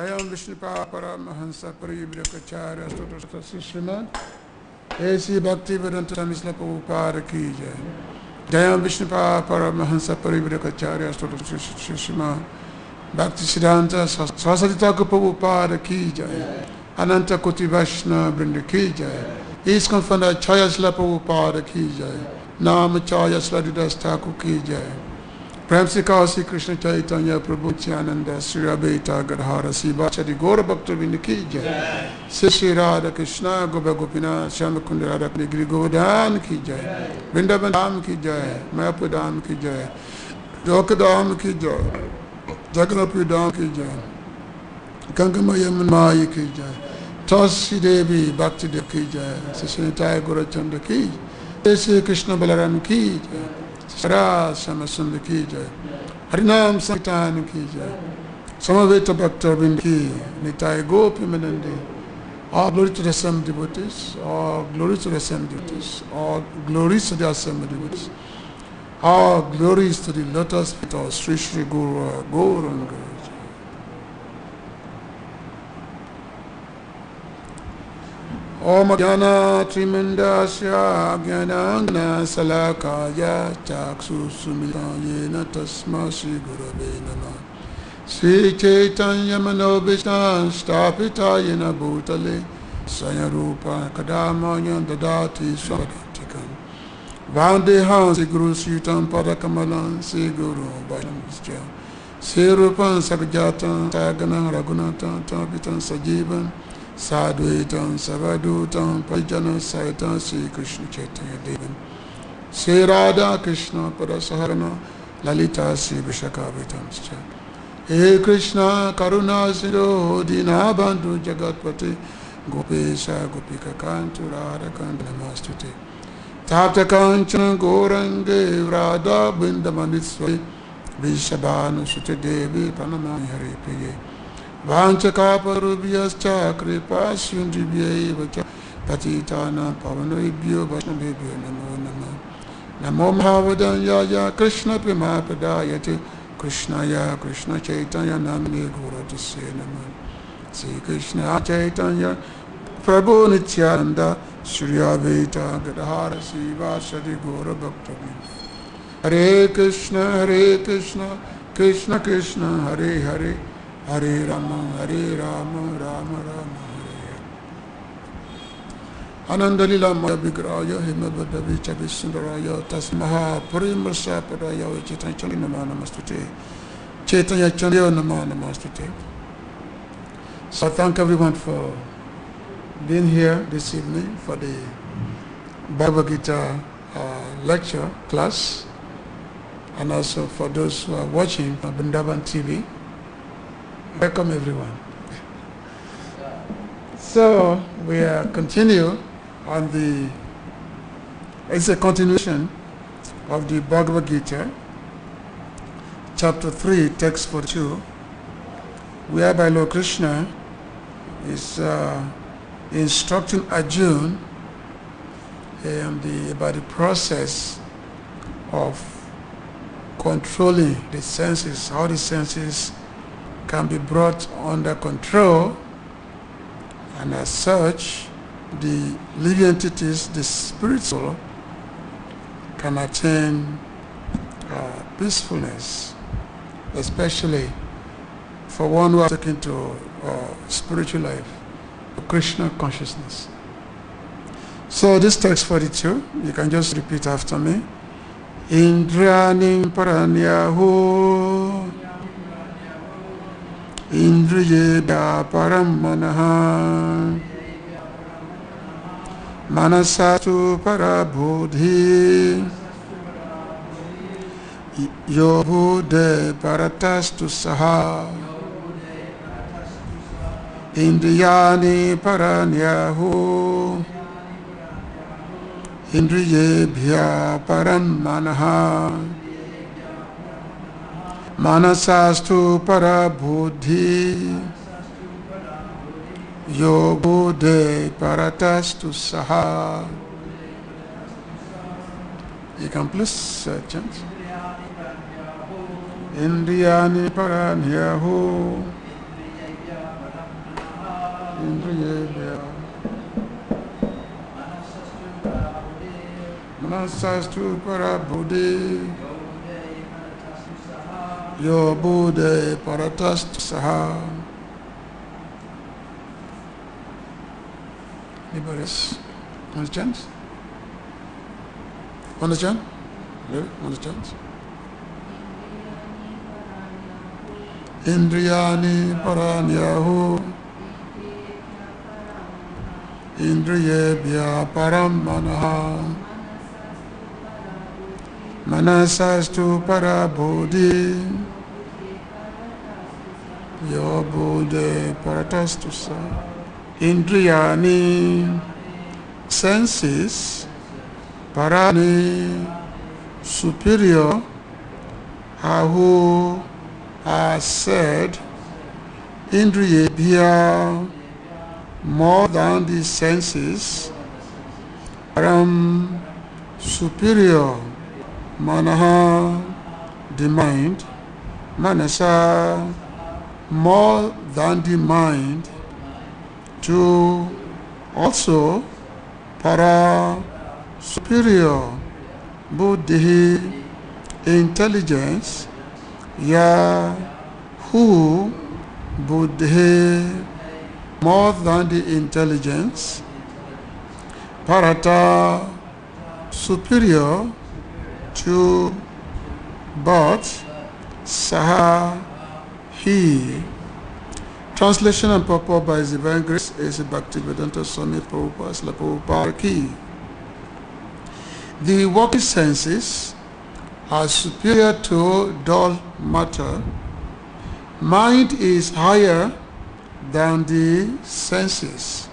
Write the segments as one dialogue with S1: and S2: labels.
S1: Jayam Vishnupa Paramahansa Paribhrakacharya Stotra Srimad A.C. Bhakti-Vedanta Swami Prabhupada Ki Jai. Jayam Vishnupa Paramahansa Paribhrakacharya Stotra Srimad Bhakti-Siddhanta Saraswati Thakur Prabhupada Ki Jai. Ananta Koti Vaishnava Vrinda Ki Jai. Iskcon Vrindavan Prabhupada Ki Jai. Namacharya Sladidas Thakur Ki Jai. Prem se kau Sri Krishna Chaitanya Prabhu Nityananda Sri Abhita Gadhara Sivachari Gaura Bhakta Vrinda Ki Jai. Sri Radha Krishna Gopa Gopinath Shyama Kunda Radha Giri Govardhan Ki Jai. Vrindavan Dham Ki Jai. Mayapur Dham Ki Jai. Joka Dham Ki Jai. Jagannath Dham Ki Jai. Ganga Maya Ki Jai. Tulsi Devi Bhakti Devi Ki Jai. Sri Nitai Gaurachandra Ki Jai. Sri Krishna Balaram Ki Jai. Shara Shamasundar Ki Jai. Harinam Sankirtan Ki Jai. Samaveta Bhakta Vrinda Ki. Nitai Gopi Manandi. All glory to the assembled devotees. All glory to the assembled devotees. All glories to the assembled devotees. All glories to the lotus feet of Sri Sri Guru Gauranga. Om Jnana Trimandasya Jnanangana Salakaya Chaksu Sumitayena Tasma Sri Gurave Namah. Sri Chaitanya Manobishtan Stapitayena Bhutale Sayarupa Kadamaya Dadati Swagatikam Vandeham Sri Guru Sritam Padakamalan Sri Guru Vaishnavasya Sri Rupan Sakajatan Saganam Raghunatan Tapitan Sajivan Sadhuitam Savadutam Pajana Saitam Sri Krishna Chaitanya Devan Sri Radha Krishna Padasahana Lalita Sri Vishakavitam Scha He Krishna Karuna Sindhu Dina Bandhu Jagatpati Gopesha Gopika Kantu Radha Kanta Namastute Tapta Kanchana Gorange Radha Bindamanitsvai Vishabhanu Sute Devi Pranamani Hari Priye Vanchakaparubhyascha kripa sundribhyaivacha patitana pavanobhyo vaishnavebhyo namo namah. Namo Mahavadanyaya Krishna Premapadayate Krishnaya Krishna Chaitanya Namne Gauradasya Namah. Sri Krishna Chaitanya Prabhu Nityananda Sri Advaita Gadadhara Sivasadi Gaura Bhakta Vrinda. Hare Krishna Krishna Krishna Hare Hare Hare Rama Rama Rama Hare. Anandalila Maya Vigraya Himabada Vichavisundaraya Tasmaha Purimasa Padaya Chaitanya Namanamastute Chaitanya Chandya Namanamastute. So thank everyone for being here this evening for the Bhagavad-Gita lecture class, and also for those who are watching on Vrindavan TV. Welcome everyone. So we continue on it's a continuation of the Bhagavad-Gita, chapter 3, text 42, whereby Lord Krishna is instructing Arjuna about the process of controlling the senses, how the senses can be brought under control, and as such the living entities, the spiritual, can attain peacefulness, especially for one who has taken to spiritual life, Krishna consciousness. So this text 42, you can just repeat after me. Indranim paranyahu Indriyebhya param manaha Manasatu parabudhi Yobhude paratastu saha Indriyani paranyahu Indriyebhya param manaha Manasastu parabudhi Yobhude paratastu saha. You can please chant. Indriyani paranyahu Indriyebhya Manasastu Parabuddhi Yo Buddha Paratastu Saha. Anybody else? Understand? Understand? Really? Understand? Indriyani Paranyahu Indriyebhya Param Manaha Manasastu Parabuddhi Yo Buddha Paratastu Saha. Indriyani, senses, parani, superior, who are said, indriyebhya, more than the senses, param, superior, manaha, the mind, manasa, more than the mind, to also para, superior, buddhi, intelligence, ya, who, buddhi, more than the intelligence, parata, superior to, but, saha, he. Translation and purport by His Divine Grace is Bhakti-Vedanta Swami Prabhupada Ki. The working senses are superior to dull matter. Mind is higher than the senses.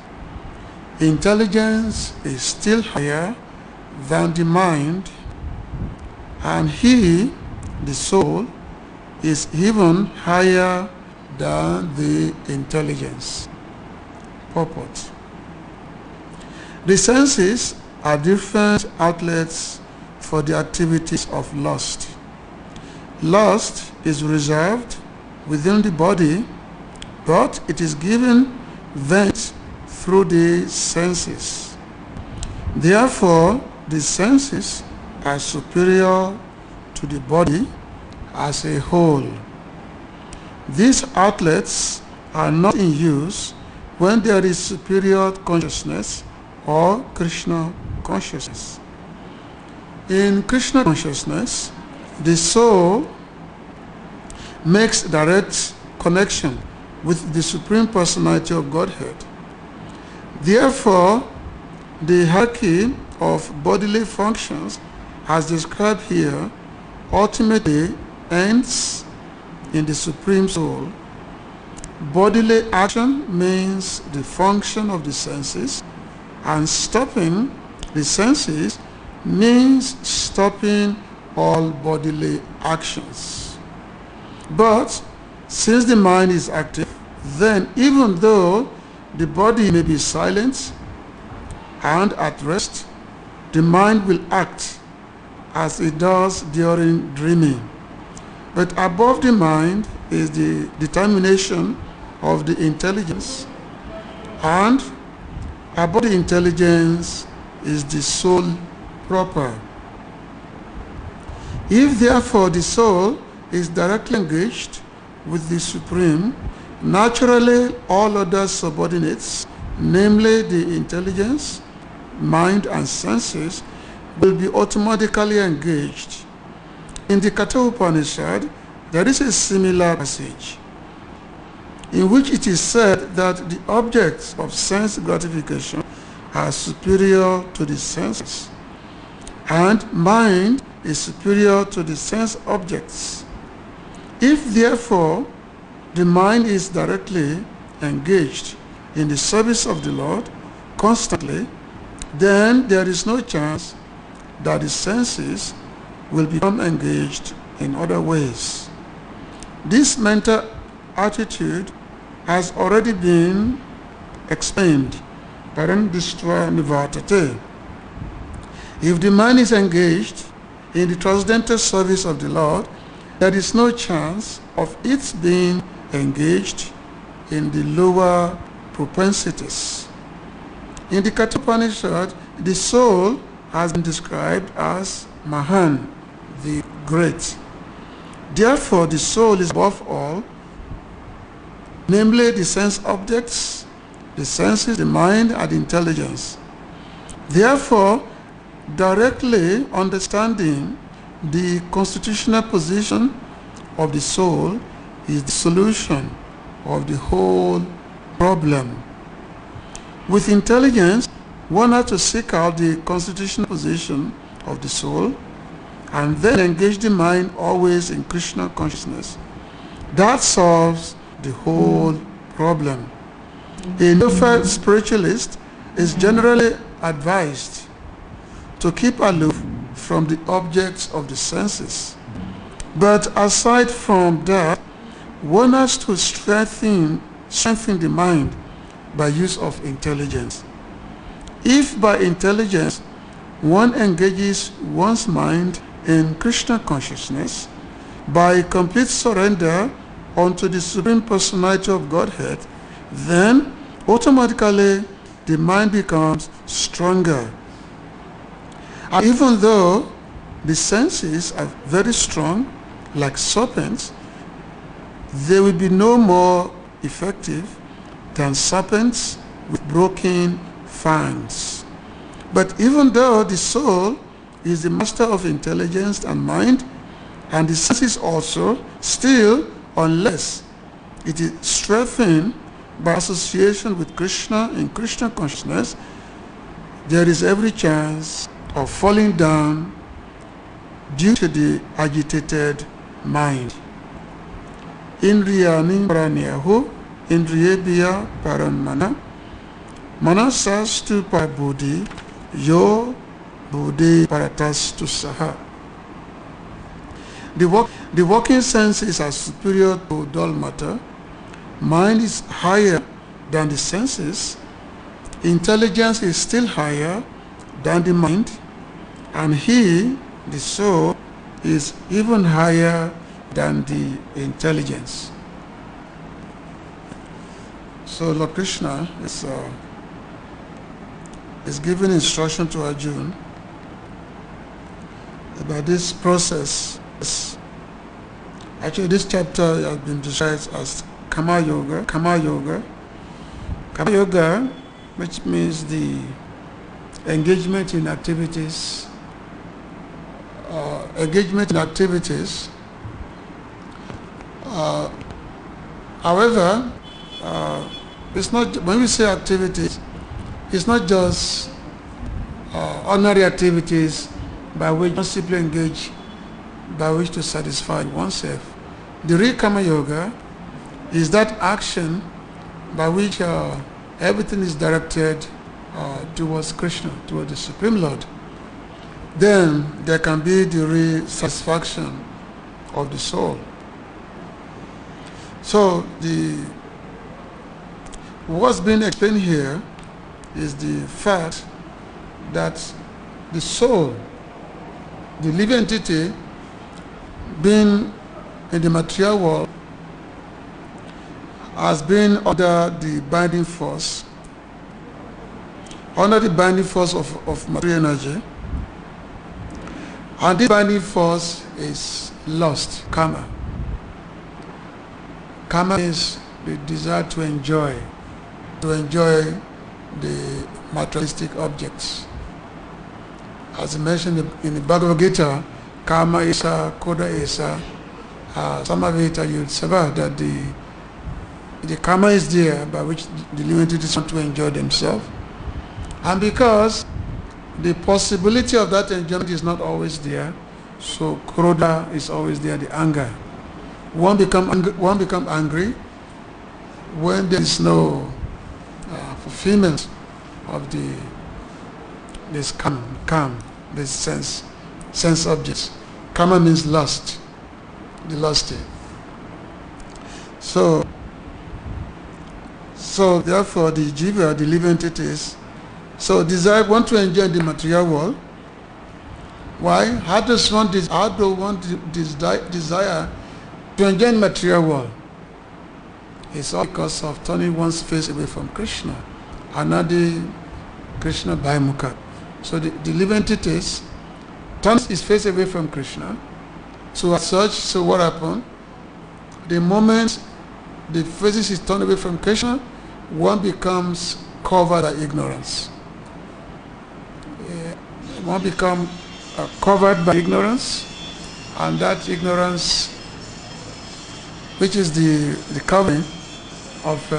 S1: Intelligence is still higher than the mind. And he, the soul, is even higher than the intelligence. Purport. The senses are different outlets for the activities of lust. Lust is reserved within the body, but it is given vent through the senses. Therefore, the senses are superior to the body as a whole. These outlets are not in use when there is superior consciousness or Krishna consciousness. In Krishna consciousness, the soul makes direct connection with the Supreme Personality of Godhead. Therefore, the hierarchy of bodily functions, as described here, ultimately ends in the Supreme Soul. Bodily action means the function of the senses, and stopping the senses means stopping all bodily actions. But since the mind is active, then even though the body may be silent and at rest, the mind will act as it does during dreaming. But above the mind is the determination of the intelligence, and above the intelligence is the soul proper. If therefore the soul is directly engaged with the Supreme, naturally all other subordinates, namely the intelligence, mind and senses, will be automatically engaged. In the Katha Upanishad, there is a similar passage in which it is said that the objects of sense gratification are superior to the senses, and mind is superior to the sense objects. If therefore the mind is directly engaged in the service of the Lord constantly, then there is no chance that the senses will become engaged in other ways. This mental attitude has already been explained. If the mind is engaged in the transcendental service of the Lord, there is no chance of its being engaged in the lower propensities. In the Katha-upanishad, the soul has been described as Mahan, the great. Therefore, the soul is above all, namely the sense objects, the senses, the mind, and the intelligence. Therefore, directly understanding the constitutional position of the soul is the solution of the whole problem. With intelligence, one has to seek out the constitutional position of the soul and then engage the mind always in Krishna consciousness. That solves the whole problem. A neophyte spiritualist is generally advised to keep aloof from the objects of the senses. But aside from that, one has to strengthen the mind by use of intelligence. If by intelligence one engages one's mind in Krishna consciousness by complete surrender unto the Supreme Personality of Godhead, then automatically the mind becomes stronger. And even though the senses are very strong, like serpents, they will be no more effective than serpents with broken fangs. But even though the soul is the master of intelligence and mind, and the senses also, still, unless it is strengthened by association with Krishna in Krishna consciousness, there is every chance of falling down due to the agitated mind. Indriyani praniyahu, indriyebhya paranmana, manasastu parabudhi, yo buddhi paratastu saha. The working senses are superior to dull matter. Mind is higher than the senses. Intelligence is still higher than the mind. And he, the soul, is even higher than the intelligence. So Lord Krishna is giving instruction to Arjuna about this process. Actually, this chapter has been described as Karma Yoga. Karma Yoga, which means the engagement in activities. However, it's not, when we say activities, it's not just ordinary activities by which one simply engage, by which to satisfy oneself. The real Karma Yoga is that action by which everything is directed towards Krishna, towards the Supreme Lord. Then there can be the real satisfaction of the soul. So what's being explained here is the fact that the soul, the living entity, being in the material world, has been under the binding force of material energy. And this binding force is lust, karma. Karma is the desire to enjoy the materialistic objects. As mentioned in the Bhagavad-Gita, karma esa, koda esa, samaveta yudsava, that the karma is there by which the living entities want to enjoy themselves. And because the possibility of that enjoyment is not always there, so krodha is always there, the anger. One become angry when there is no fulfillment of this calm, this sense objects. Karma means lust, the lusty. So therefore the jiva, the living entities, so want to enjoy the material world. Why? How does one desire to enjoy the material world? It's all because of turning one's face away from Krishna. Anadi Krishna Bhaimukha. So the living entities turns his face away from Krishna. So as such, so what happened? The moment the faces is turned away from Krishna, one becomes covered by ignorance. One becomes covered by ignorance, and that ignorance, which is the covering of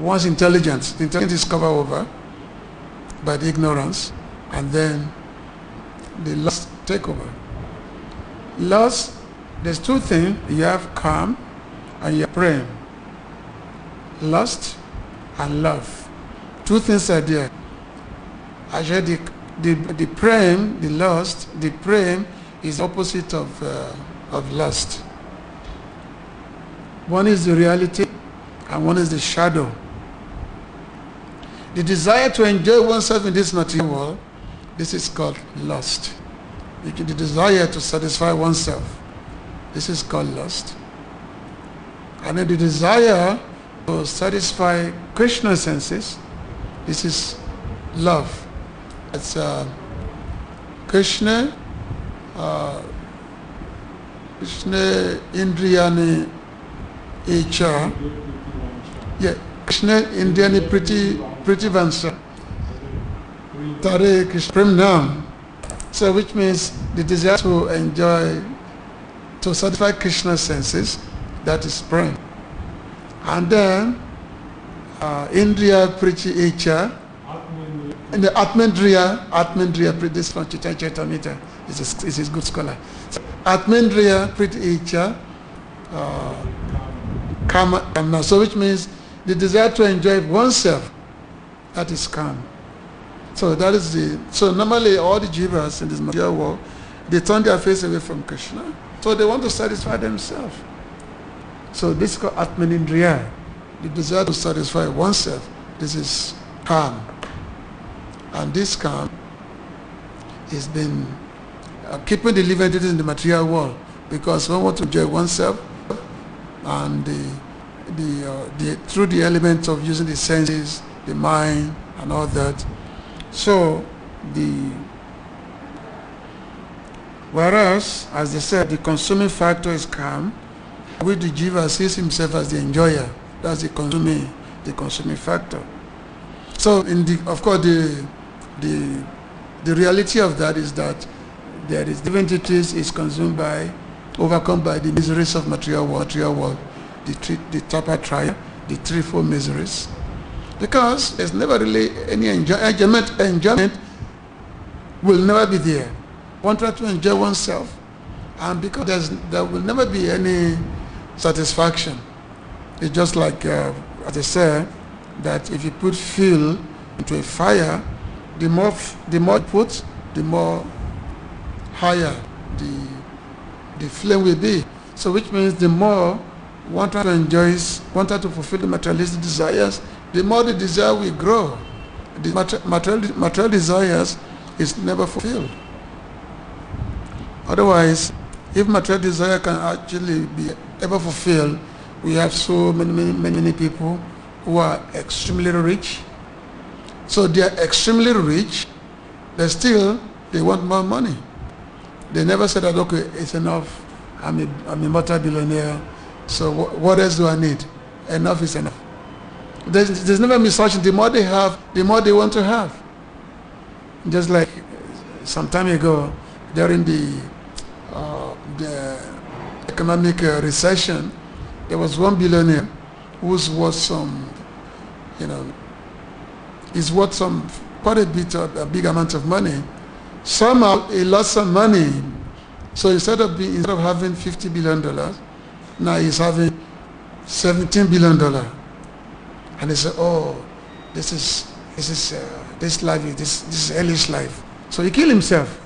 S1: one's intelligence. The intelligence is covered over by the ignorance, and then the lust take over. Lust, there's two things. You have calm and you have prem. Lust and love. Two things are there. Actually, the prem, the lust, the prem is opposite of lust. One is the reality and one is the shadow. The desire to enjoy oneself in this material world, this is called lust. The desire to satisfy oneself, this is called lust. And then the desire to satisfy Krishna's senses, this is love. It's Krishna Indriyani Icha. Yeah, Krishna Indriyani Priti Vansa. Tare Krishna Premnam. So which means the desire to enjoy, to satisfy Krishna's senses, that is prem. And then Indriya Priti Icha. And the Atmendriya, this from Chaitanya Charitamrita, is a good scholar. So, Atmendriya Priti Icha, Kama, so which means the desire to enjoy oneself, that is calm. So that is so normally all the jivas in this material world, they turn their face away from Krishna, so they want to satisfy themselves. So this is called Atmanindriya, the desire to satisfy oneself. This is calm. And this calm has been keeping the living entities in the material world, because one wants to enjoy oneself, and through the elements of using the senses, the mind, and all that. So whereas, as they said, the consuming factor is calm, which the jiva sees himself as the enjoyer. That's the consuming factor. So of course the reality of that is that there is living entities is overcome by the miseries of material world, the tapatria, the threefold miseries, because there's never really any enjoyment will never be there. One tries to enjoy oneself, and because there will never be any satisfaction. It's just like as I said, that if you put fuel into a fire, the more you put, the more higher the flame will be. So which means the more one tries to enjoy, one tries to fulfill the materialistic desires, the more the desire will grow. The material desires is never fulfilled. Otherwise, if material desire can actually be ever fulfilled, we have so many people who are extremely rich. So they are extremely rich, but still they want more money. They never said that, okay, it's enough, I'm a multi-billionaire, so what else do I need? Enough is enough. There's never misfortune. The more they have, the more they want to have. Just like some time ago, during the economic recession, there was one billionaire who's worth some, is worth quite a big amount of money. Somehow he lost some money, so instead of having $50 billion, now he's having $17 billion. And he said, "Oh, this life is hellish life." So he killed himself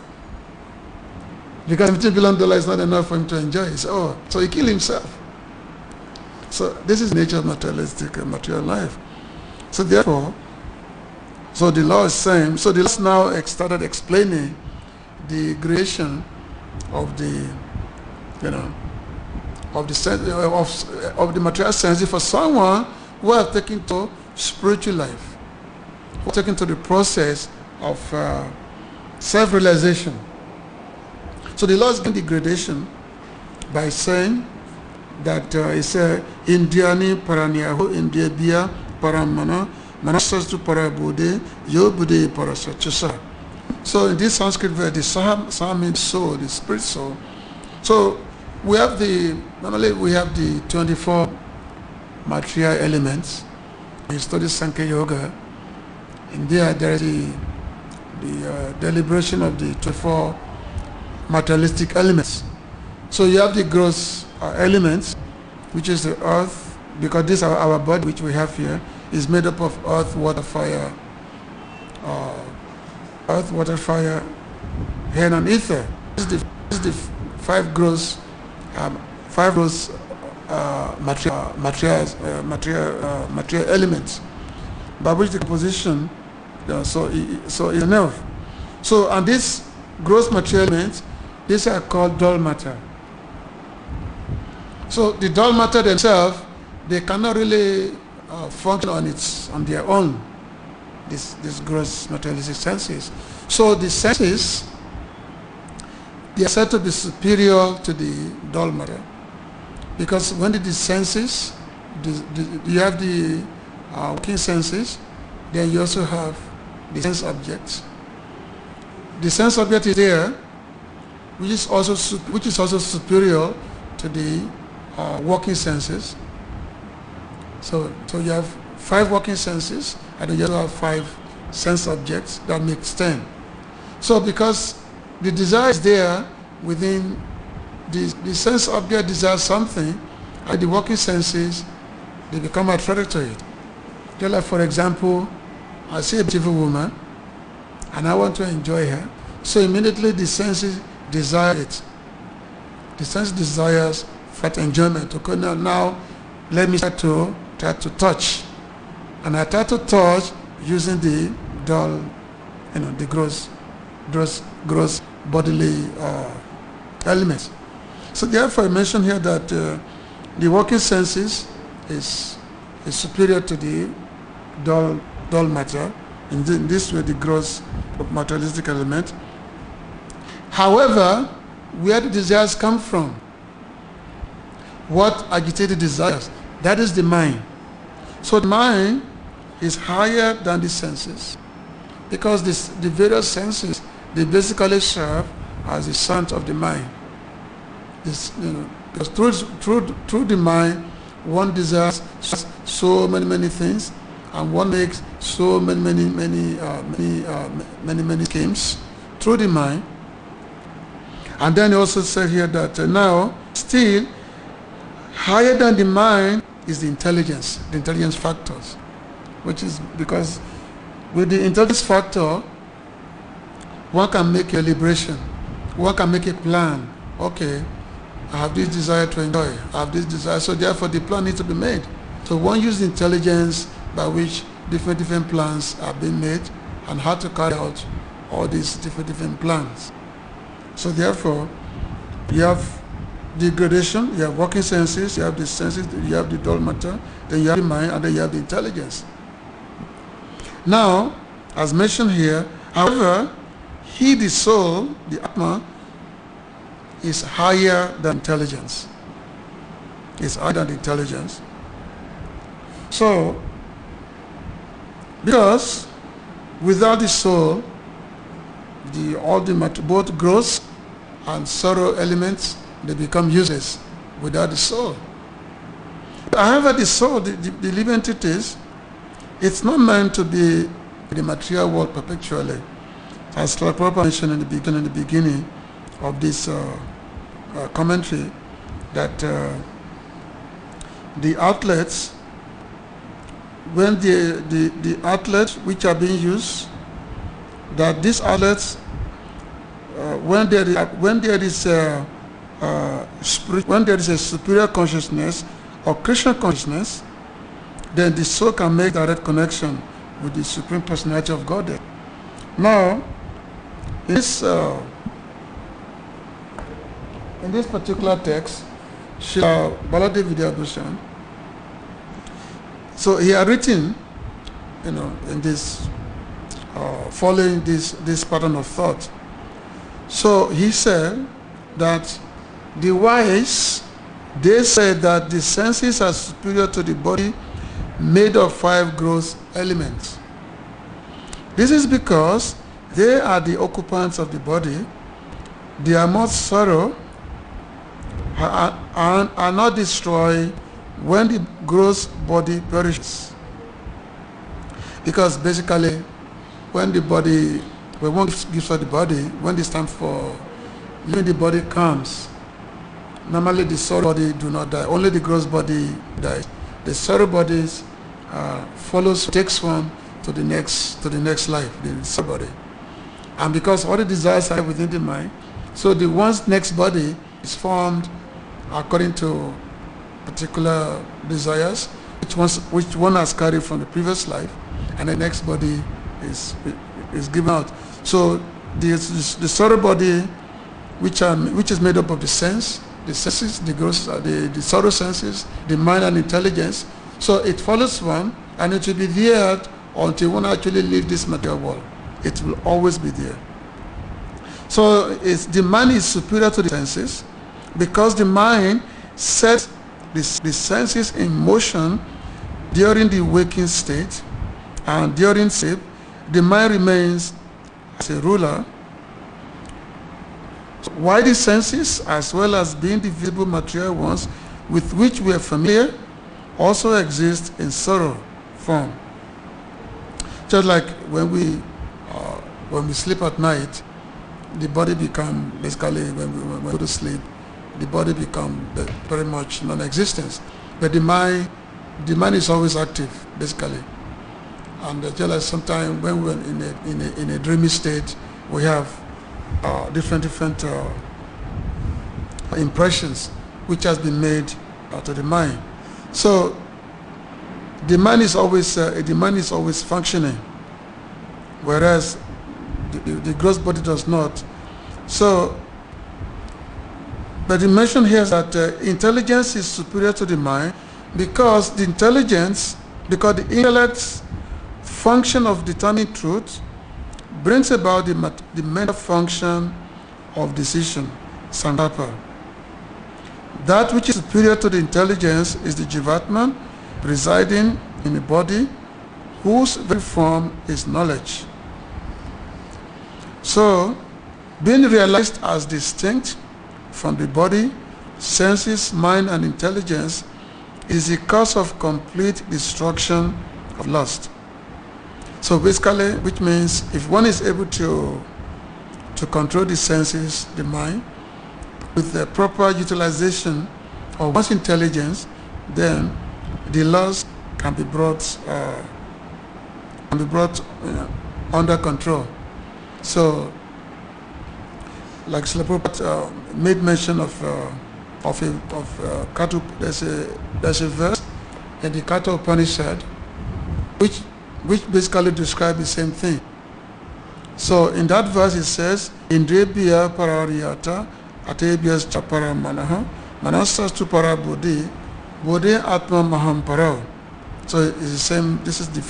S1: because $17 billion is not enough for him to enjoy. He said, "Oh," so he killed himself. So this is the nature of material life. So therefore, so the law is saying, so the law now started explaining the gradation of the of the material senses for someone who has taken to spiritual life, who has taken to the process of self-realization. So the Lord is giving the gradation by saying that it's Indiani Paraniyahu India Paramana Manasastu Parabude Yobude Parasachusa. So in this Sanskrit verse, the Saha means soul, the spirit soul. So normally we have the 24 material elements. When you study Sankhya Yoga, in there is the deliberation of the 24 materialistic elements. So you have the gross elements, which is the earth, because this our body, which we have here, is made up of earth, water, fire, air, and ether. This is the five gross material elements by which the composition. So it's enough. So and these gross material elements, these are called dull matter. So the dull matter themselves, they cannot really function on their own. These gross materialistic senses. So the senses, they are said to be superior to the dull matter, because when the senses, you have the working senses, then you also have the sense objects. The sense object is there, which is also superior to the working senses. So you have 5 working senses, and you also have 5 sense objects. That makes 10. So because the desire is there within the sense object desires something, and the working senses, they become attracted to it. Just like, for example, I see a beautiful woman and I want to enjoy her, so immediately the senses desire it. The sense desires that enjoyment. Okay, now let me try to touch, and I try to touch using the dull, the gross bodily elements. So therefore I mentioned here that the working senses is superior to the dull matter. In this way, the gross materialistic element. However, where the desires come from, what agitated desires, that is the mind. So the mind is higher than the senses, because the various senses, they basically serve as the sons of the mind. Because through the mind, one desires so many things, and one makes so many schemes through the mind. And then he also said here that now still higher than the mind is the intelligence factors, which is because with the intelligence factor, one can make a liberation, one can make a plan. Okay, I have this desire to enjoy, I have this desire, so therefore the plan needs to be made. So one uses intelligence by which different plans are being made, and how to carry out all these different plans. So therefore, you have the gradation, you have working senses, you have the senses, you have the dull matter, then you have the mind, and then you have the intelligence. Now, as mentioned here, however, he, the soul, the Atma, is higher than intelligence. Is higher than intelligence. So, because without the soul, both gross and sorrow elements, they become useless without the soul. However, the soul, the living entities, it's not meant to be in the material world perpetually. As Prabhupada mentioned in the beginning of this commentary, that the outlets, when the outlets which are being used, that these outlets, when there is a superior consciousness or Krishna consciousness, then the soul can make direct connection with the Supreme Personality of Godhead. Now, in this particular text, Srila Baladev Vidyabhushan. So he had written, in this, following this pattern of thought. So he said that the wise, they say that the senses are superior to the body made of 5 gross elements. This is because they are the occupants of the body. Their most sorrow are not destroyed when the gross body perishes. Because basically, when one gives for the body, when it's time for leaving the body comes, normally the sorrow body do not die, only the gross body dies. The sorrow bodies takes one to the next life, the sorrow body. And because all the desires are within the mind, so the one's next body is formed according to particular desires, which one has carried from the previous life, and the next body is given out. So the sorrow body, which is made up of the senses, the sorrow senses, the mind and intelligence. So it follows one, and it will be there until one actually leaves this material world. It will always be there. So the mind is superior to the senses because the mind sets the senses in motion during the waking state, and during sleep, the mind remains as a ruler. While the senses, as well as being the visible material ones with which we are familiar, also exist in sorrow form. Just like when we sleep at night, the body become basically when we go to sleep, the body become very much non-existent. But the mind is always active, basically. And just like sometimes when we're in a dreamy state, we have different impressions which has been made to the mind. So the mind is always functioning, whereas the gross body does not. So, but the mention here is that intelligence is superior to the mind because the intellect's function of determining truth brings about the mental function of decision, sankappa. That which is superior to the intelligence is the jivatman residing in the body, whose very form is knowledge. So, being realized as distinct from the body, senses, mind, and intelligence is the cause of complete destruction of lust. So basically, which means if one is able to control the senses, the mind, with the proper utilization of one's intelligence, then the lust can be brought under control. So, like Srila Prabhupada made mention of Katha, there's a verse in the Katha Upanishad which basically describes the same thing. So in that verse it says, Indriya parariyata atebhyas chapara manaha manasastu para buddhi buddhi atma maham parao. So it's the same. This is the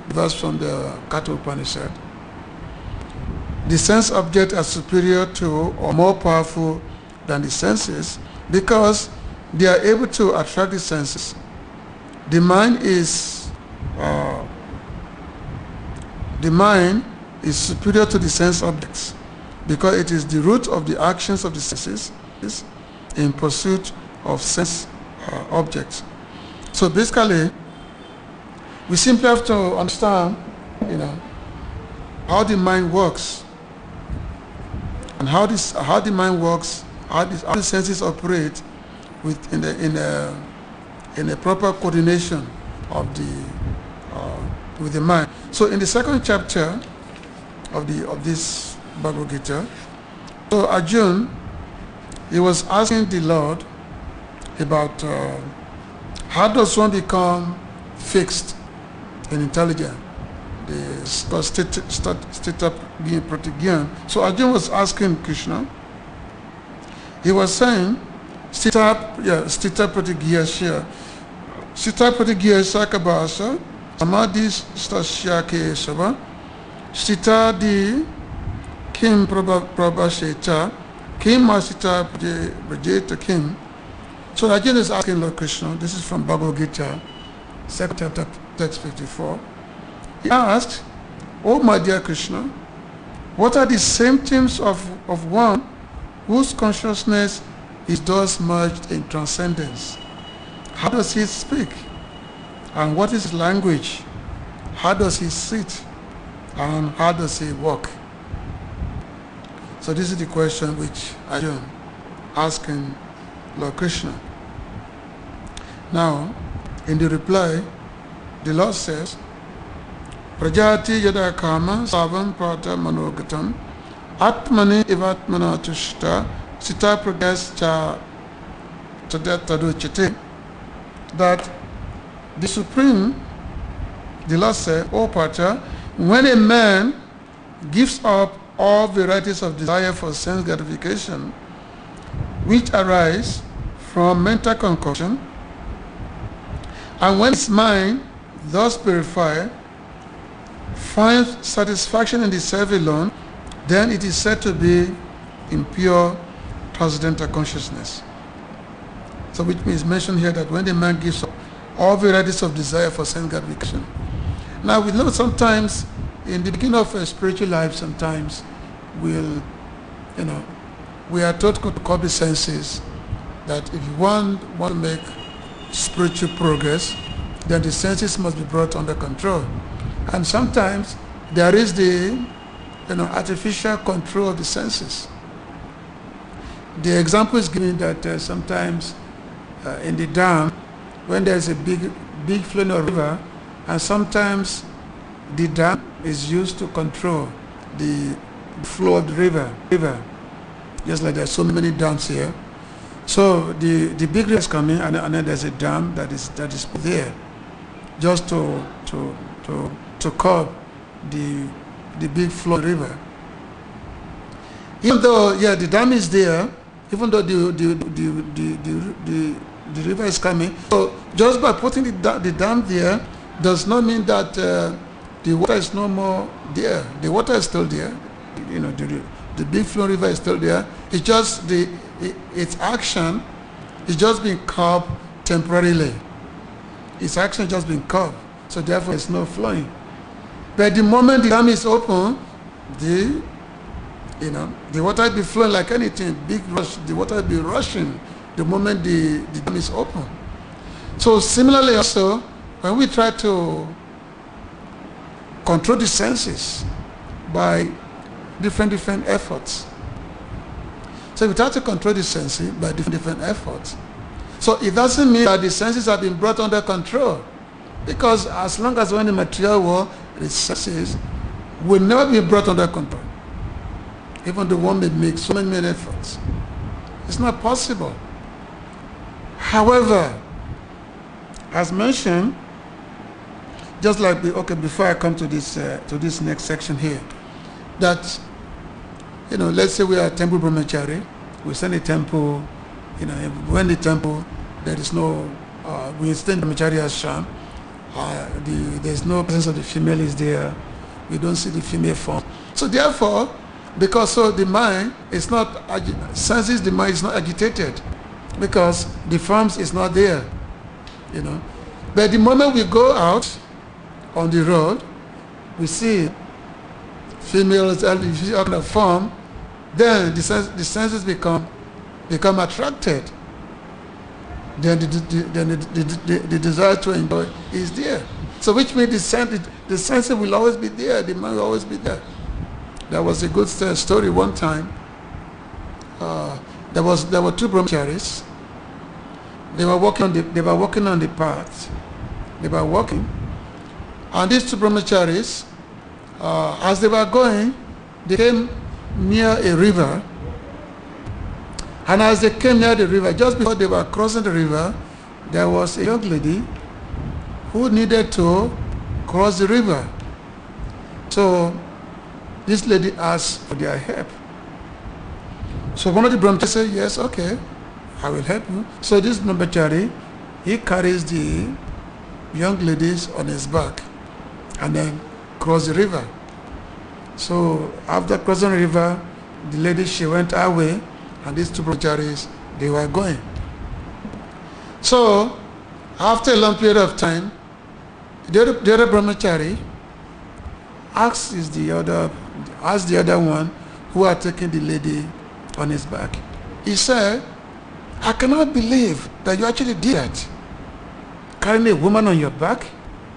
S1: verse from the Katha Upanishad. The sense objects are superior to or more powerful than the senses because they are able to attract the senses. The mind is superior to the sense objects because it is the root of the actions of the senses in pursuit of sense objects. So basically, we simply have to understand, how the mind works, and how the mind works, how the senses operate in a proper coordination of with the mind. So in the second chapter of this Bhagavad-Gita, so Arjuna, he was asking the Lord about how does one become fixed and intelligent. The state of being pratigyan. So Arjuna was asking Krishna. He was saying, Stita Pratigiyasya. Stita Pratigiyasya Kabasa, Samadhi Stasya Kesava, Stita di Kim Prabhasheta, Kim Masita Prajeta Kim. So Arjuna is asking Lord Krishna, this is from Bhagavad-Gita, 2nd chapter, text 54. He asked, "Oh my dear Krishna, what are the symptoms of one whose consciousness is thus merged in transcendence? How does he speak? And what is his language? How does he sit? And how does he walk?" So this is the question which Arjuna asking Lord Krishna. Now, in the reply, the Lord says, "Prajati yada kama savam prata manogatam atmani ivatmana tushta sita pragas cha taduchite." That the Supreme, the Lord said, "O Pata, when a man gives up all varieties of desire for sense gratification, which arise from mental concoction, and when his mind, thus purified, finds satisfaction in the self alone, then it is said to be in pure transcendental consciousness." So which means mentioned here that when the man gives up all varieties of desire for sense gratification. Now we know sometimes in the beginning of a spiritual life, sometimes we are taught to curb the senses, that if you want to make spiritual progress, then the senses must be brought under control. And sometimes there is the artificial control of the senses. The example is given that sometimes in the dam, when there's a big flowing river, and sometimes the dam is used to control the flow of the river. Just like there's so many dams here. So the big river is coming, and then there's a dam that is there, just to curb the big flow river. Even though the dam is there, even though the river is coming, so just by putting the dam there does not mean that the water is no more there. The water is still there. The big flow river is still there. It's just its action is just being curbed temporarily. Its action just being curbed, so therefore it's no flowing. But the moment the dam is open, the water will be flowing like anything. Big rush, the water will be rushing the moment the dam is open. So similarly also, when we try to control the senses by different efforts. So we try to control the senses by different efforts. So it doesn't mean that the senses have been brought under control, because as long as we're in the material world, the senses will never be brought under control. Even the one may make so many efforts. It's not possible. However, as mentioned, just like before I come to this next section here, that let's say we are temple brahmachari, we send a temple, when the temple there is no we stand brahmachari ashram, there's no presence of the female is there, we don't see the female form. So therefore, because the mind is not senses, the mind is not agitated because the forms is not there, But the moment we go out on the road, we see females and the form, then the senses become attracted. Then the desire to enjoy is there. So which means the senses will always be there, the mind will always be there. There was a good story one time. There were two brahmacharis. They were walking on the path. They were walking, and these two brahmacharis, as they were going, they came near a river. And as they came near the river, just before they were crossing the river, there was a young lady who needed to cross the river. So this lady asked for their help. So one of the brahmacharis said, "Yes, okay, I will help you. So this brahmachari, he carries the young ladies on his back and then cross the river. So after crossing the river, the lady, she went away, and these two brahmacharis, they were going. So after a long period of time, the other brahmachari asked the other one who had taken the lady on his back. He said, I cannot believe that you actually did that. Carrying a woman on your back?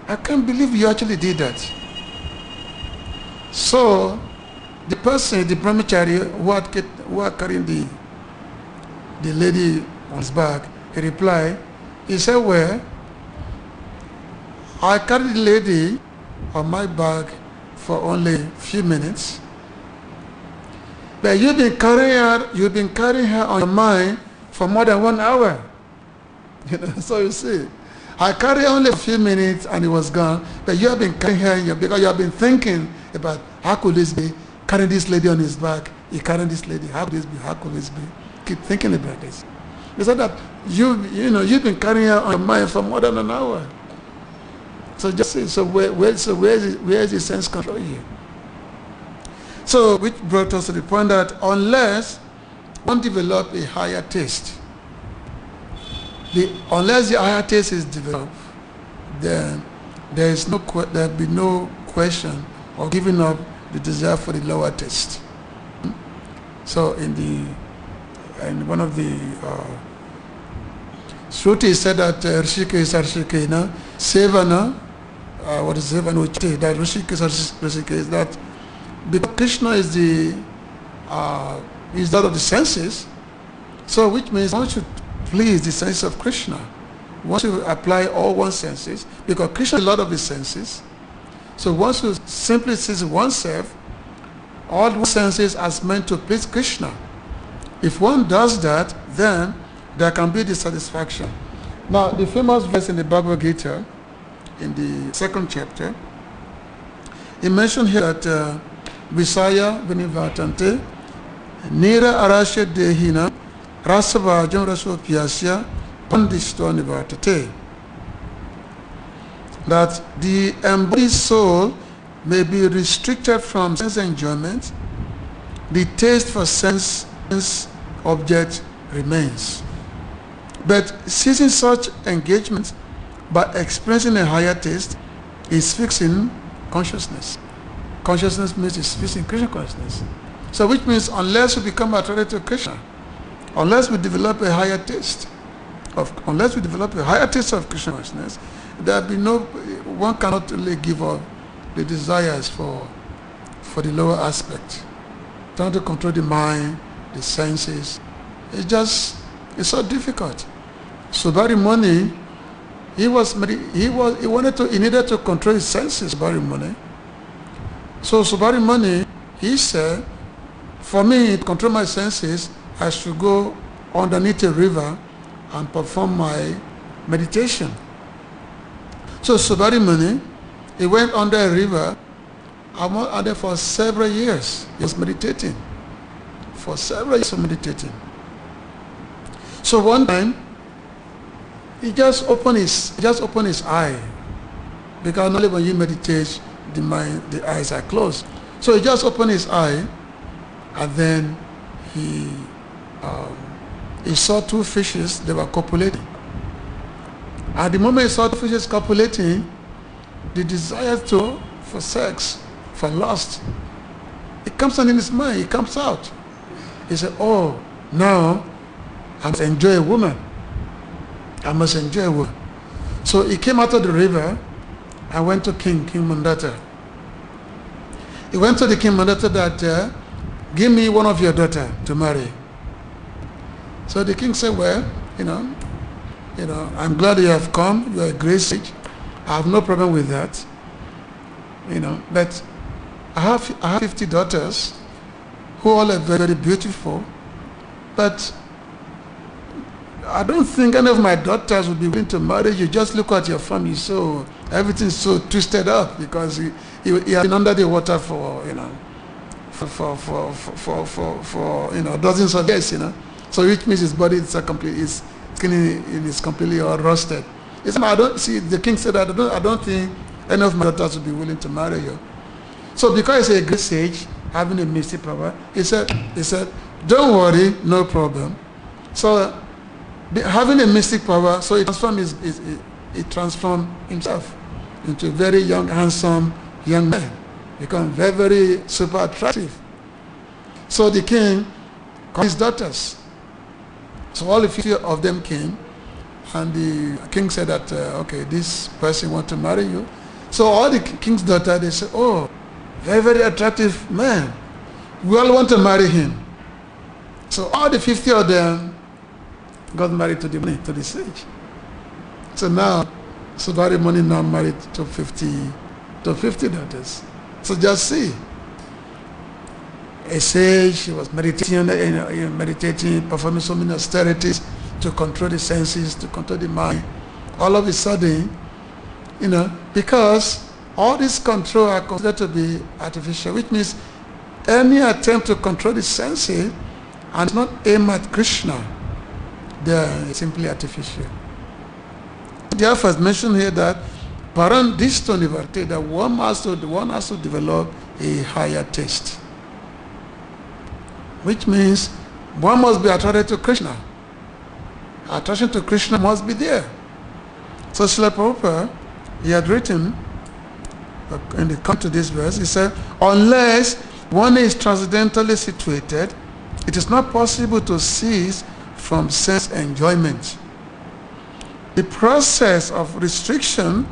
S1: I can't believe you actually did that. So the person, the brahmachari who had carrying the lady on his back, he replied, he said, well, I carried the lady on my back for only a few minutes, but you've been carrying her on your mind for more than 1 hour. So you see, I carried only a few minutes and it was gone, but you have been carrying her because you have been thinking about how could this be, carrying this lady on his back, he carrying this lady, how could this be, how could this be? Keep thinking about this. He said that you've been carrying her on your mind for more than an hour. So just say, so where is the sense control here? So which brought us to the point that unless one develop a higher taste, unless the higher taste is developed, then there'll be no question of giving up the desire for the lower taste. So in one of the Shruti said that Rishikesh Sevana, what is Sevana Uchite, that Rishikesh is that because Krishna is that of the senses, so which means one should please the sense of Krishna. One should apply all one's senses, because Krishna is the Lord of the senses. So one should simply see oneself, all one's senses as meant to please Krishna. If one does that, then there can be dissatisfaction. Now, the famous verse in the Bhagavad-Gita, in the 2nd chapter, it mentioned here that Visaya Vinivatante, Nira Arasya Dehina, Rasavajam Raso Pyasya, Pandishto Nivatate. That the embodied soul may be restricted from sense enjoyment, the taste for sense object remains. But ceasing such engagement by experiencing a higher taste is fixing consciousness. Consciousness means it's fixing Krishna consciousness. So which means unless we become attracted to Krishna, unless we develop a higher taste of Krishna consciousness, there be no, one cannot really give up the desires for the lower aspect. Trying to control the mind, the senses, it's so difficult. Subari Muni, he needed to control his senses, Subari Muni. So Subari Muni, he said, for me to control my senses, I should go underneath a river and perform my meditation. So Subari Muni, he went under a river, and then for several years he was meditating. For several years of meditating. So one time, he just opened his eye, because normally when you meditate, the eyes are closed. So he just opened his eye, and then he saw two fishes. They were copulating. At the moment he saw the fishes copulating, the desire for sex, for lust, it comes on in his mind. It comes out. He said, "Oh, now I must enjoy a woman. I must enjoy a woman." So he came out of the river and went to King Mandata. He went to the King Mandata that, give me one of your daughters to marry. So the king said, well, I'm glad you have come. You are a great sage. I have no problem with that. But I have 50 daughters who all are very, very beautiful. But I don't think any of my daughters would be willing to marry you. Just look at your family. So everything's so twisted up, because he has been under the water for dozens of years, So which means his body is completely all rusted. He said, I don't see, the king said, I don't think any of my daughters would be willing to marry you. So because he's a great sage, having a mystic power, he said, don't worry, no problem. So having a mystic power, so he transformed himself into a very young, handsome young man, become very, very super attractive. So the king called his daughters. So all the 50 of them came, and the king said that, okay, this person wants to marry you. So all the king's daughters, they said, oh, very, very attractive man. We all want to marry him. So all the 50 of them got married to the sage. So now, Subharimani now married to 50 daughters. So just see. A sage, he was meditating, performing so many austerities to control the senses, to control the mind. All of a sudden, because all these control are considered to be artificial, which means any attempt to control the senses and not aim at Krishna, they are simply artificial. Therefore, it's mentioned here that that one has to develop a higher taste, which means one must be attracted to Krishna. Attraction to Krishna must be there. So Srila Prabhupada, he had written, in the come to this verse, he said, unless one is transcendentally situated, it is not possible to cease from sense enjoyment. The process of restriction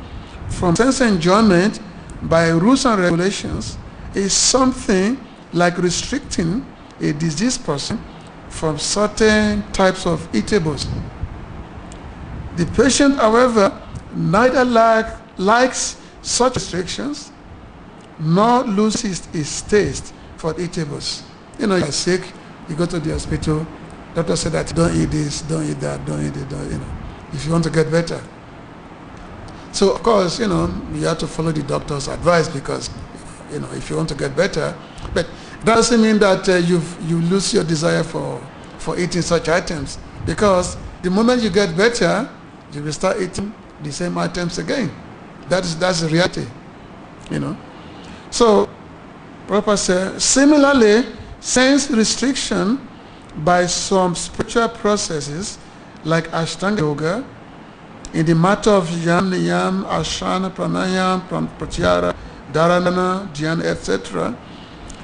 S1: from sense enjoyment by rules and regulations is something like restricting a diseased person from certain types of eatables. The patient, however, neither likes such restrictions nor loses his taste for eatables. You are sick, you go to the hospital, doctor said that don't eat this, don't eat that, don't eat it, if you want to get better. So of course, you have to follow the doctor's advice because, if you want to get better, but that doesn't mean that you lose your desire for eating such items, because the moment you get better, you will start eating the same items again. That's the reality, So, Prabhupada said, similarly, sense restriction by some spiritual processes like Ashtanga Yoga, in the matter of Yam, Niyam, Asana, Pranayam, Pratyahara, Dharana, Dhyana, etc.,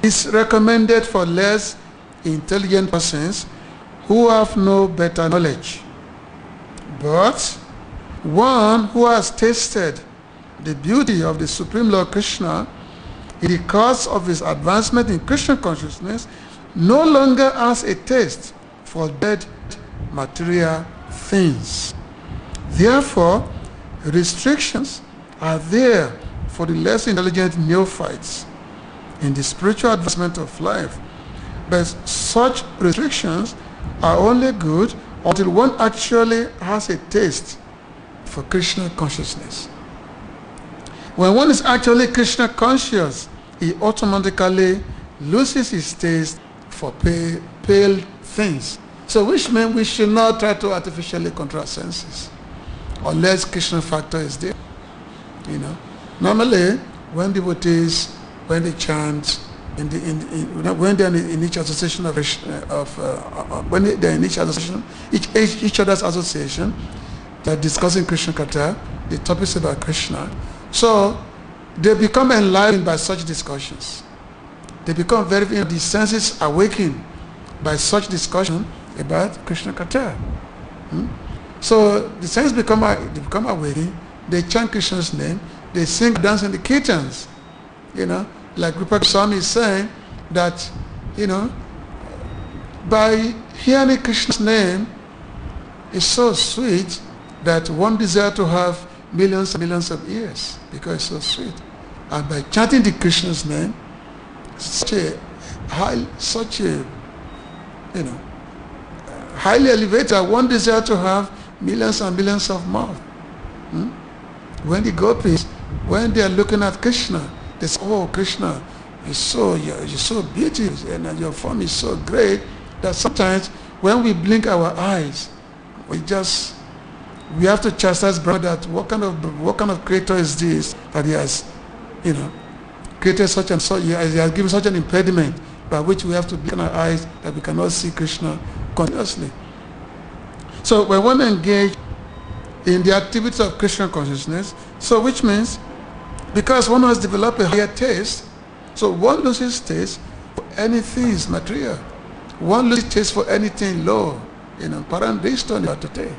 S1: is recommended for less intelligent persons who have no better knowledge. But one who has tasted the beauty of the Supreme Lord Krishna in the course of his advancement in Krishna consciousness no longer has a taste for dead material things. Therefore, restrictions are there for the less intelligent neophytes in the spiritual advancement of life. But such restrictions are only good until one actually has a taste for Krishna consciousness. When one is actually Krishna conscious, he automatically loses his taste for pale things. So which means we should not try to artificially control our senses unless Krishna factor is there. Normally when devotees, when they chant, when they're in each association when they're in each association, each other's association, they're discussing Krishna Katha, the topics about Krishna. So they become enlightened by such discussions. They become the senses awakened by such discussion about Krishna Katha. So the senses become awakened. They chant Krishna's name. They sing, dance, and the kirtans. Like Rupa Goswami is saying that, by hearing Krishna's name is so sweet that one desires to have millions and millions of years because it's so sweet. And by chanting the Krishna's name, highly elevated, one desires to have millions and millions of more. When the gopis, when they are looking at Krishna, they say, oh, Krishna, you're so beautiful and your form is so great that sometimes when we blink our eyes, we have to chastise brother that what kind of creator is this that he has, created such and such, he has given such an impediment by which we have to blink our eyes that we cannot see Krishna continuously. So when one engage in the activities of Krishna consciousness, so which means because one has developed a higher taste, so one loses taste for anything is material. One loses taste for anything low. Parandesh today.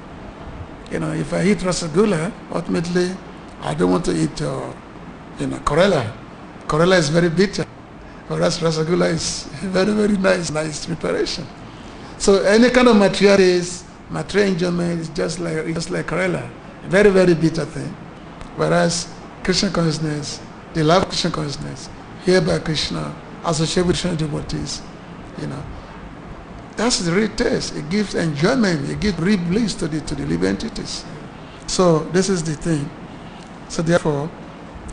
S1: If I eat rasagula, ultimately I don't want to eat Corella. Corella is very bitter. Whereas rasagula is very, very nice preparation. So any kind of material enjoyment is just like Corella. Very, very bitter thing. Whereas Krishna consciousness, the love of Krishna consciousness, here by Krishna, associated with Krishna devotees, that's the real taste. It gives enjoyment. It gives real bliss to the living entities. So this is the thing. So therefore,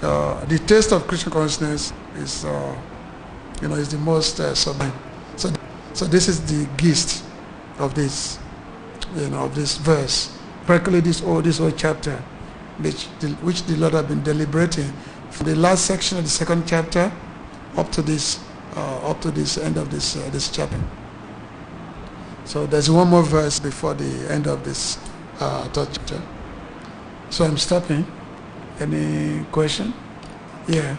S1: the taste of Krishna consciousness is, is the most sublime. So this is the gist of this, of this verse, particularly this whole chapter, which the Lord has been deliberating from the last section of the second chapter up to this end of this chapter. So there's one more verse before the end of this third chapter. So I'm stopping. Any question? Yeah.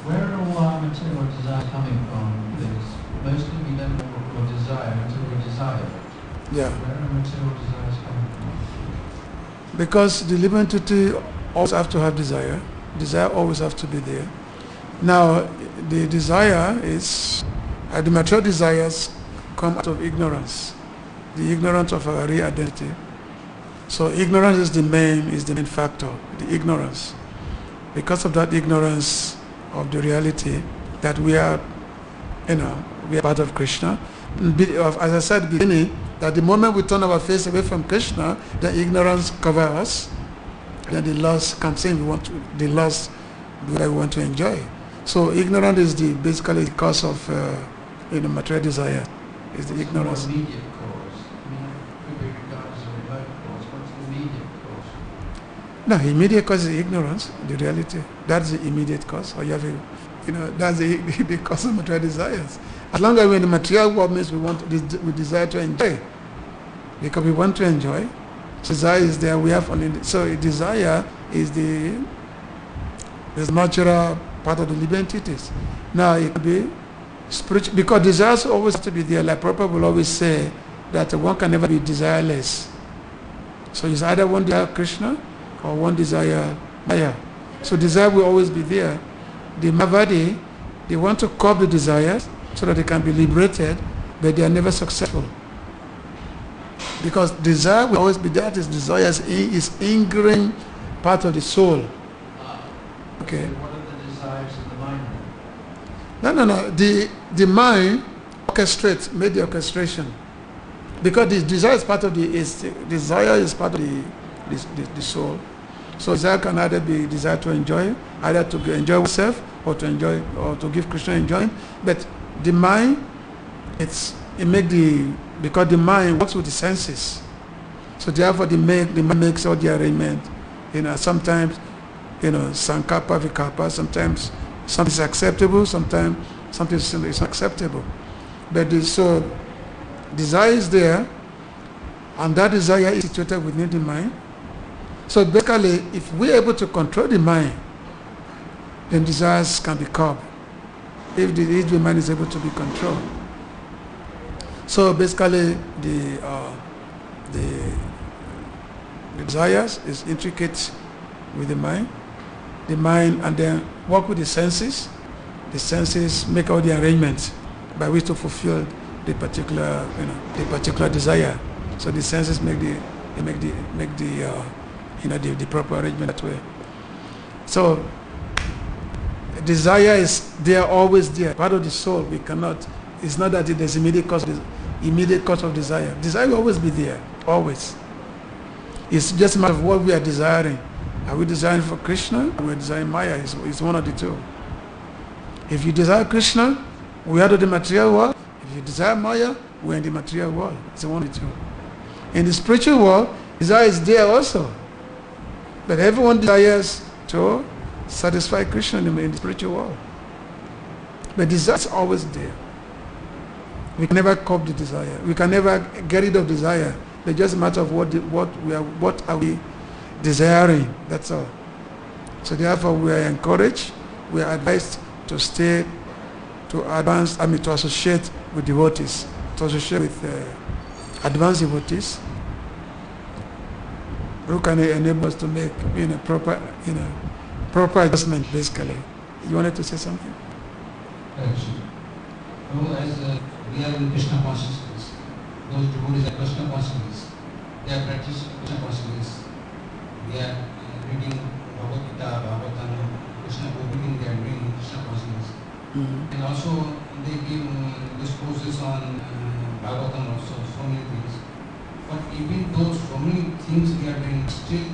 S2: Where are all our material desires coming from? Because mostly we don't know what we desire until we desire it.
S1: Yeah.
S2: Where are material desires coming from?
S1: Because the living entity always have to have desire. Desire always have to be there. Now, the desire is, the material desires come out of ignorance, the ignorance of our real identity. So ignorance is the main factor, the ignorance. Because of that ignorance of the reality that we are part of Krishna. As I said at the beginning, that the moment we turn our face away from Krishna, the ignorance covers us. Then the loss comes in. The loss that we want to enjoy. So ignorance is basically the cause of material desire. Is the ignorance.
S2: What's the immediate cause? I mean, could be regarded as a remote cause. What's the immediate cause?
S1: No, immediate cause is ignorance. The reality. That's the immediate cause. Or you have that's the cause of material desires. As long as we're in the material world, means we desire to enjoy, because we want to enjoy. Desire is there. We have so desire is the natural part of the living entities. Now it could be spiritual, because desires always have to be there. Like Prabhupada will always say that one can never be desireless. So it's either one desire Krishna or one desire Maya. So desire will always be there. The Mavadi, they want to curb the desires so that they can be liberated, but they are never successful. Because desire will always be there. Desire is ingrained part of the soul. Okay.
S2: So what are the desires of the mind?
S1: No. The mind orchestrates, made the orchestration. Because the desire is part of the soul. So desire can either be desire to enjoy, either to enjoy oneself or to enjoy or to give Krishna enjoyment. But the mind, because the mind works with the senses. So therefore the mind makes all the arrangement. Sometimes sankapa, vikapa, sometimes something is acceptable, sometimes something is unacceptable. But so desire is there, and that desire is situated within the mind. So basically, if we're able to control the mind, then desires can be curbed. If the mind is able to be controlled. So basically, the desires is intricate with the mind, and then work with the senses. The senses make all the arrangements by which to fulfill the particular desire. So the senses make the proper arrangement that way. So desire is there, always there, part of the soul. We cannot. It's not that there's immediate cause. immediate cause of desire. Desire will always be there, always. It's just a matter of what we are desiring. Are we desiring for Krishna? Or we're desiring Maya? It's one of the two. If you desire Krishna, we are in the material world. If you desire Maya, we're in the material world. It's one of the two. In the spiritual world, desire is there also. But everyone desires to satisfy Krishna in the spiritual world. But desire is always there. We can never curb the desire. We can never get rid of desire. It's just a matter of what are we desiring. That's all. So therefore we are encouraged, we are advised to stay, to advance, to associate with devotees, to associate with advanced devotees who can enable us to make proper adjustment basically. You wanted to say something?
S2: As we are in Krishna consciousness, those devotees are Krishna consciousness, they are practicing Krishna consciousness. They are reading Bhagavad-Gita, Bhagavatam, Krishna reading, they are doing Krishna consciousness. And also they give discourses on Bhagavatam also, so many things. But even those so many things they are doing, still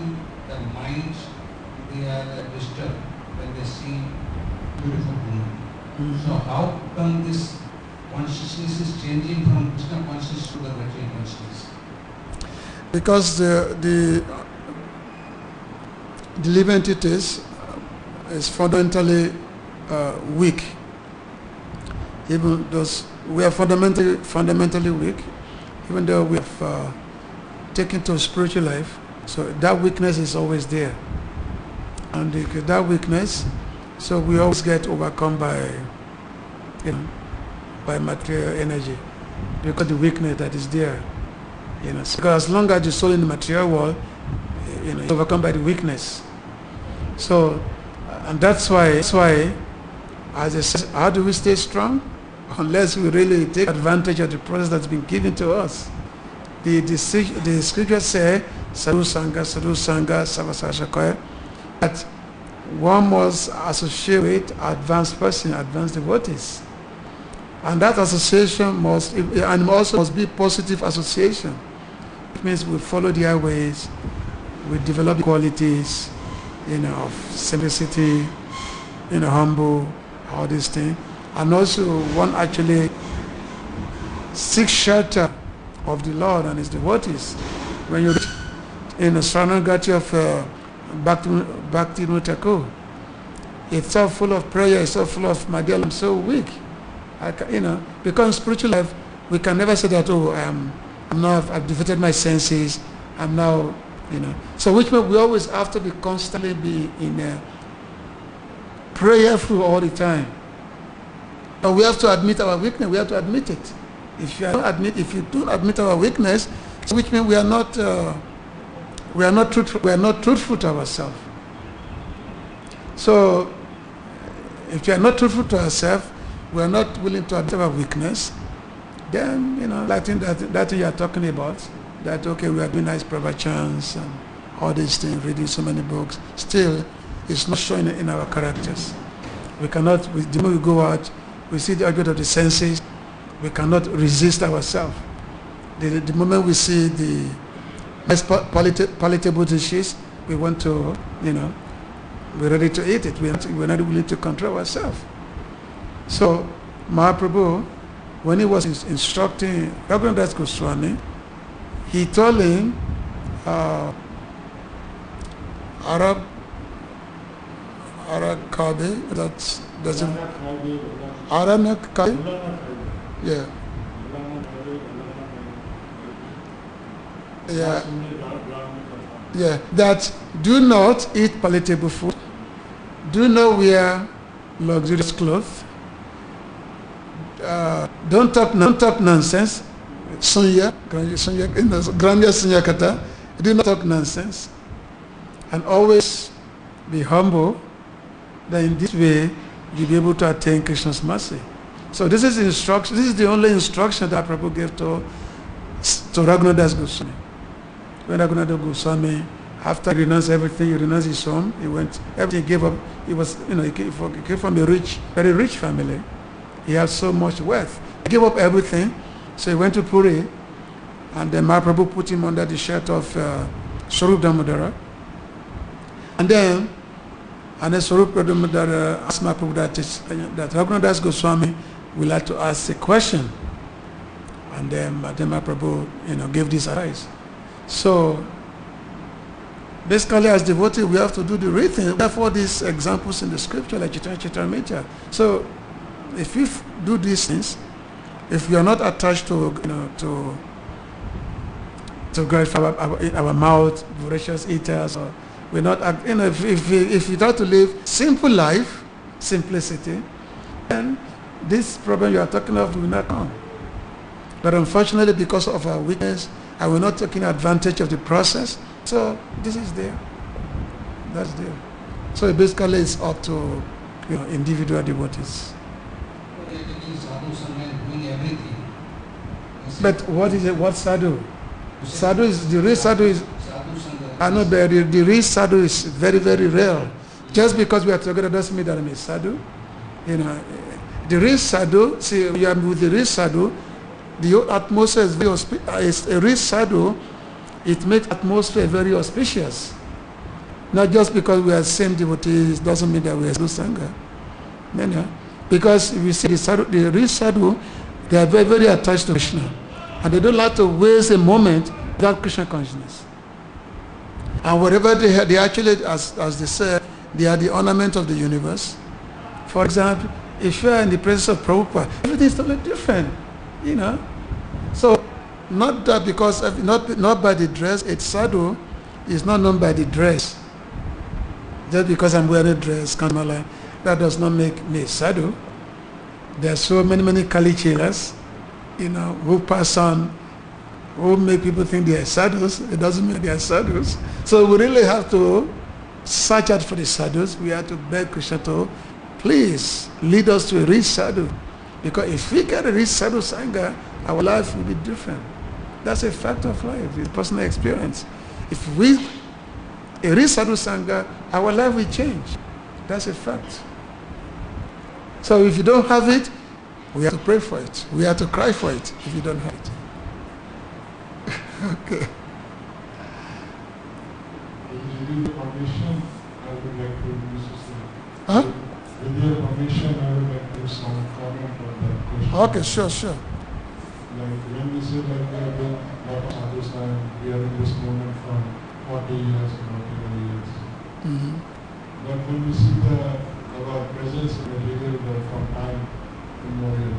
S2: the minds, they are disturbed when they see beautiful woman. So how come this consciousness is changing from Krishna consciousness to the material consciousness?
S1: Because the living entities is fundamentally weak. Even those we are fundamentally weak, even though we have taken to spiritual life. So that weakness is always there, and that weakness, so we always get overcome by, by material energy, because the weakness that is there, So because as long as the soul in the material world, is overcome by the weakness. So, and that's why, as I said, how do we stay strong? Unless we really take advantage of the process that's been given to us. The scriptures say, Sadhu Sangha, Savasashakaya, that one must associate with advanced person, advanced devotees. And that association must be positive association. It means we follow their ways, we develop the qualities, of simplicity, humble, all these things. And also one actually seeks shelter of the Lord and his devotees. When you reach in the Saranagati of Bhakti Thakur, it's so full of prayer, it's so full of, my dear, I'm so weak. Because in spiritual life, we can never say that, I've defeated my senses, I'm now, So which means we always have to constantly be in prayerful all the time. But we have to admit our weakness, we have to admit it. If you don't admit our weakness, which means we are not truthful to ourselves. So if you are not truthful to ourselves, we are not willing to admit our weakness, then that thing you are talking about, that we are doing nice pravachans and all these things, reading so many books, still it's not showing in our characters. We cannot, the moment we go out, we see the object of the senses, we cannot resist ourselves. The moment we see the nice palatable dishes, we want to, we're ready to eat it. We're not willing to control ourselves. So Mahaprabhu, when he was instructing Raghunath Goswami, he told him, Arab Kabe, that doesn't, Arab Kabe, yeah. Yeah, that do not eat palatable food, do not wear luxurious clothes, don't talk nonsense, Sunya, Grandya Sunya Kata, do not talk nonsense, and always be humble, that in this way you'll be able to attain Krishna's mercy. So this is instruction. This is the only instruction that Prabhupada gave to Raghunath Goswami. When Raghunath Goswami, after he renounced everything, he renounced his home, he went, everything he gave up. He was, he came from a very rich family. He had so much wealth. He gave up everything. So he went to Puri, and then Mahaprabhu put him under the shirt of Swarup Damodara. And then Swarup Damodara asked Mahaprabhu that Raghunath Das Goswami would like to ask a question. And then Mahaprabhu, gave this advice. So basically, as devotees, we have to do the right thing. Therefore, these examples in the scripture, like Chittamrita. So if we do these things, if we are not attached to gratify our mouth, voracious eaters, or we're not, if we try to live simple life, simplicity, then this problem you are talking of will not come. But unfortunately, because of our weakness, and we're not taking advantage of the process, so this is there. That's there. So basically, it's up to individual devotees. But what is it? What sadhu? Sadhu is the real sadhu is. I know, but the real sadhu is very, very rare. Just because we are together doesn't mean that I'm a sadhu. The real sadhu. See, you are with the real sadhu. The atmosphere is very auspicious. A real sadhu, it makes atmosphere very auspicious. Not just because we are same devotees doesn't mean that we are sadhu sangha. No. Because if you see the real sadhu, they are very, very attached to Krishna. And they don't like to waste a moment without Krishna consciousness. And whatever they actually, as they say, they are the ornament of the universe. For example, if you are in the presence of Prabhupada, everything is totally different, So, not that because, not by the dress, it's sadhu is not known by the dress. Just because I'm wearing a dress, Kamala, that does not make me sadhu. There are so many Kali chelas, who pass on, who make people think they are sadhus. It doesn't mean they are sadhus. So we really have to search out for the sadhus. We have to beg Krishna to please lead us to a rich sadhu. Because if we get a rich sadhu sangha, our life will be different. That's a fact of life, it's personal experience. If a rich sadhu sangha, our life will change. That's a fact. So if you don't have it, we have to pray for it. We have to cry for it if you don't have it. Okay.
S3: With your permission, I would like to use this.
S1: Huh?
S3: With your permission, I would like to some comment on that question.
S1: Okay, sure.
S3: Like when we say like we have been a lot of sadhus and we are in this moment from 40 years and 41 years.
S1: Mm-hmm.
S3: But when we see our presence in material world from time immemorial,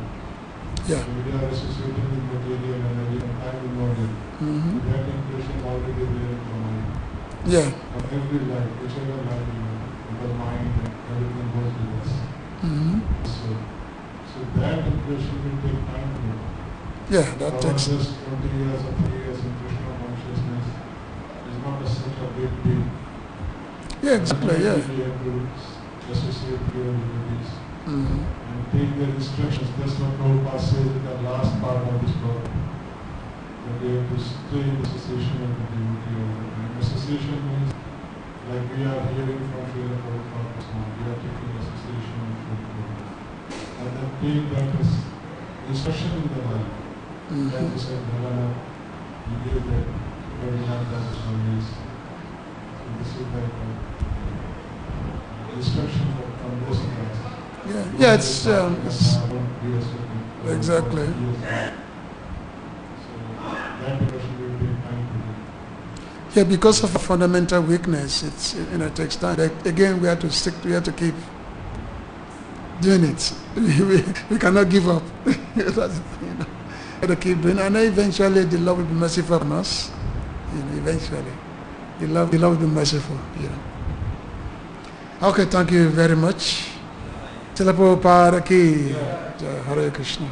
S1: Yeah.
S3: we are associated with material energy from time immemorial.
S1: Mm-hmm.
S3: That impression already there in the mind.
S1: Yeah.
S3: Of every life, whichever life you have, the mind and everything goes with us.
S1: Mm-hmm.
S3: So that impression will take time to go.
S1: Yeah, that takes.
S3: Just 20 years or 3 years in Krishna consciousness is not such a big deal.
S1: Yeah, exactly. Yeah.
S3: You have to associate your devotees
S1: Mm-hmm.
S3: and take their instructions. That's what Prabhupada says in the last part of this book. That they have to stay in association with the devotee all the time. Association means like we are hearing from Srila Prabhupada now. We are taking association with Srila Prabhupada. And then take that as instruction in the life.
S1: Mm-hmm.
S3: Like you said, Bhavana, you gave that very hard as always. So this is like instruction from this class.
S1: Yeah, it's exactly.
S3: So that impression will take time to do.
S1: Yeah, because of a fundamental weakness, it takes time. Like, again, we have to keep doing it. We cannot give up. That's the thing, We have to keep doing it, and then eventually the Lord will be merciful on us. Eventually, the Lord will be merciful. Okay, thank you very much. Chila Prabhupada ki Jai. Hare Krishna.